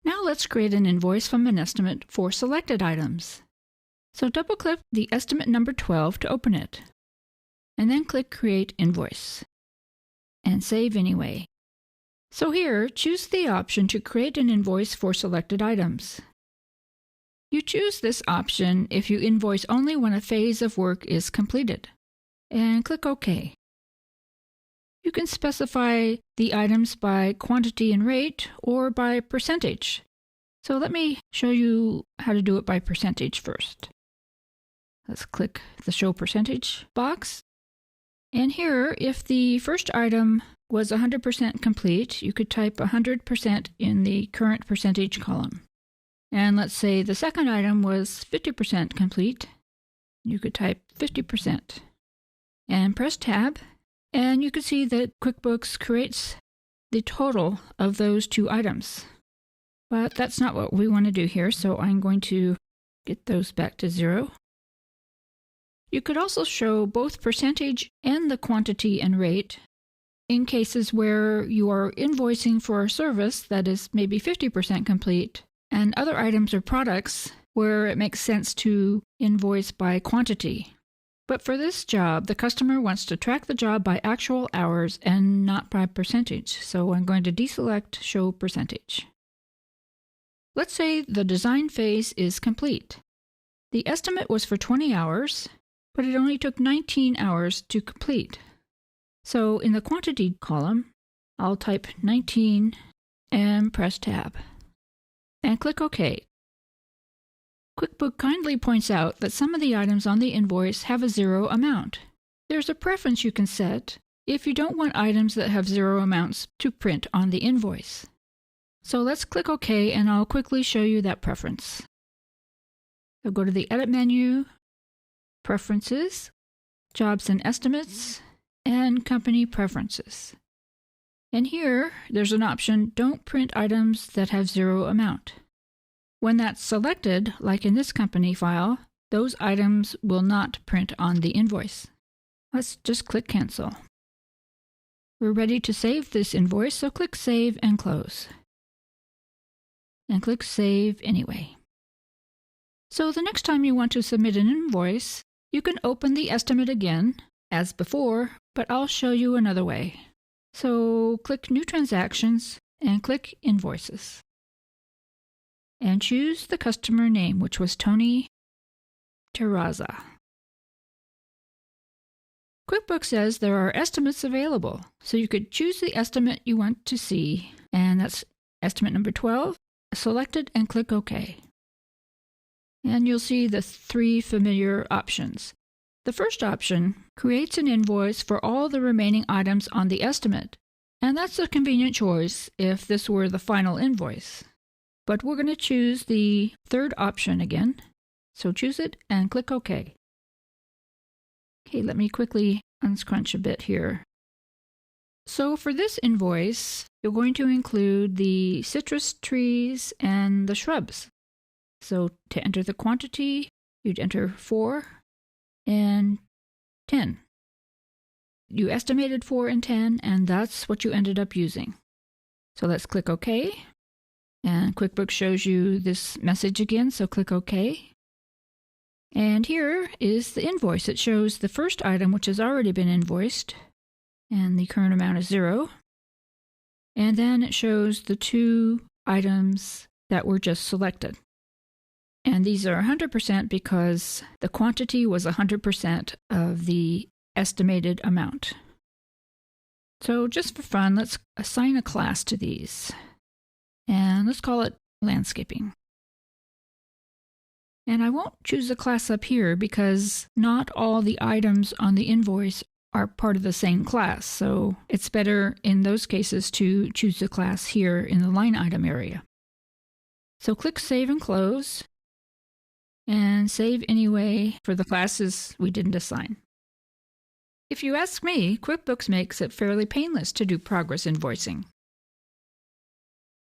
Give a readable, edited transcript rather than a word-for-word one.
Now let's create an invoice from an estimate for selected items. So double-click the estimate number 12 to open it, and then click Create Invoice, and Save Anyway. So here, choose the option to create an invoice for selected items. You choose this option if you invoice only when a phase of work is completed, and click OK. You can specify the items by quantity and rate or by percentage. So let me show you how to do it by percentage first. Let's click the Show Percentage box. And here, if the first item was 100% complete, you could type 100% in the current percentage column. And let's say the second item was 50% complete, you could type 50%. And press Tab, and you can see that QuickBooks creates the total of those two items. But that's not what we want to do here, so I'm going to get those back to 0. You could also show both percentage and the quantity and rate in cases where you are invoicing for a service that is maybe 50% complete and other items or products where it makes sense to invoice by quantity. But for this job, the customer wants to track the job by actual hours and not by percentage, so I'm going to deselect Show Percentage. Let's say the design phase is complete. The estimate was for 20 hours, but it only took 19 hours to complete. So in the quantity column, I'll type 19 and press Tab, and click OK. QuickBooks kindly points out that some of the items on the invoice have a 0 amount. There's a preference you can set if you don't want items that have 0 amounts to print on the invoice. So let's click OK, and I'll quickly show you that preference. So go to the Edit menu, Preferences, Jobs and Estimates, and Company Preferences. And here, there's an option, Don't print items that have 0 amount. When that's selected, like in this company file, those items will not print on the invoice. Let's just click Cancel. We're ready to save this invoice, so click Save and Close. And click Save Anyway. So the next time you want to submit an invoice, you can open the estimate again, as before, but I'll show you another way. So click New Transactions and click Invoices. And choose the customer name, which was Tony Terraza. QuickBooks says there are estimates available, so you could choose the estimate you want to see, and that's estimate number 12, select it and click OK. And you'll see the 3 familiar options. The first option creates an invoice for all the remaining items on the estimate, and that's a convenient choice if this were the final invoice. But we're going to choose the third option again, so choose it and click OK. Okay, let me quickly unscrunch a bit here. So for this invoice, you're going to include the citrus trees and the shrubs. So to enter the quantity, you'd enter 4 and 10. You estimated 4 and 10, and that's what you ended up using. So let's click OK. And QuickBooks shows you this message again, so click OK. And here is the invoice. It shows the first item, which has already been invoiced, and the current amount is 0. And then it shows the 2 items that were just selected. And these are 100% because the quantity was 100% of the estimated amount. So just for fun, let's assign a class to these. And let's call it Landscaping. And I won't choose a class up here because not all the items on the invoice are part of the same class, so it's better in those cases to choose the class here in the line item area. So click Save and Close, and Save Anyway for the classes we didn't assign. If you ask me, QuickBooks makes it fairly painless to do progress invoicing.